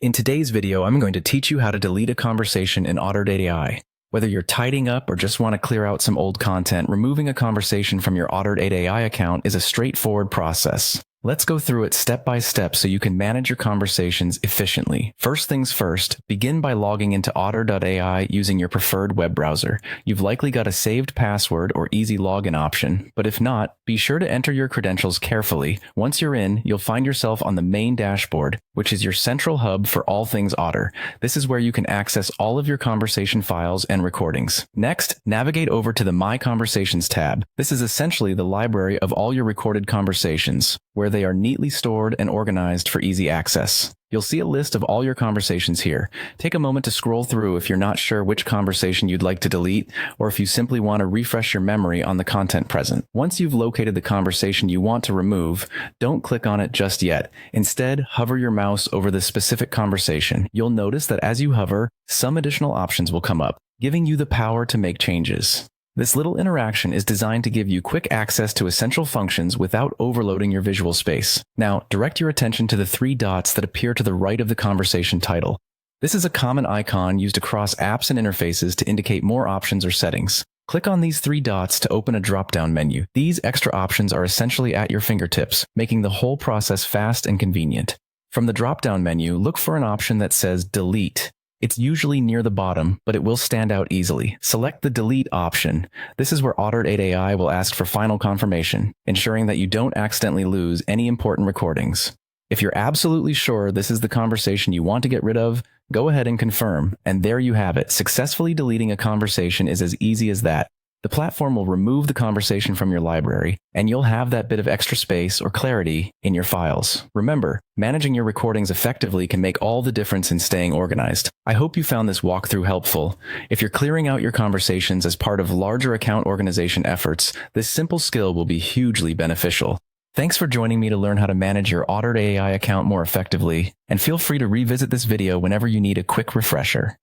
In today's video, I'm going to teach you how to delete a conversation in Otter.AI. Whether you're tidying up or just want to clear out some old content, removing a conversation from your Otter.AI account is a straightforward process. Let's go through it step by step so you can manage your conversations efficiently. First things first, begin by logging into Otter.ai using your preferred web browser. You've likely got a saved password or easy login option, but if not, be sure to enter your credentials carefully. Once you're in, you'll find yourself on the main dashboard, which is your central hub for all things Otter. This is where you can access all of your conversation files and recordings. Next, navigate over to the My Conversations tab. This is essentially the library of all your recorded conversations, where they are neatly stored and organized for easy access. You'll see a list of all your conversations here. Take a moment to scroll through if you're not sure which conversation you'd like to delete, or if you simply want to refresh your memory on the content present. Once you've located the conversation you want to remove, don't click on it just yet. Instead, hover your mouse over the specific conversation. You'll notice that as you hover, some additional options will come up, giving you the power to make changes. This little interaction is designed to give you quick access to essential functions without overloading your visual space. Now, direct your attention to the three dots that appear to the right of the conversation title. This is a common icon used across apps and interfaces to indicate more options or settings. Click on these three dots to open a drop-down menu. These extra options are essentially at your fingertips, making the whole process fast and convenient. From the drop-down menu, look for an option that says Delete. It's usually near the bottom, but it will stand out easily. Select the Delete option. This is where Otter.ai will ask for final confirmation, ensuring that you don't accidentally lose any important recordings. If you're absolutely sure this is the conversation you want to get rid of, go ahead and confirm, and there you have it. Successfully deleting a conversation is as easy as that. The platform will remove the conversation from your library, and you'll have that bit of extra space or clarity in your files. Remember, managing your recordings effectively can make all the difference in staying organized. I hope you found this walkthrough helpful. If you're clearing out your conversations as part of larger account organization efforts, this simple skill will be hugely beneficial. Thanks for joining me to learn how to manage your Otter.ai account more effectively, and feel free to revisit this video whenever you need a quick refresher.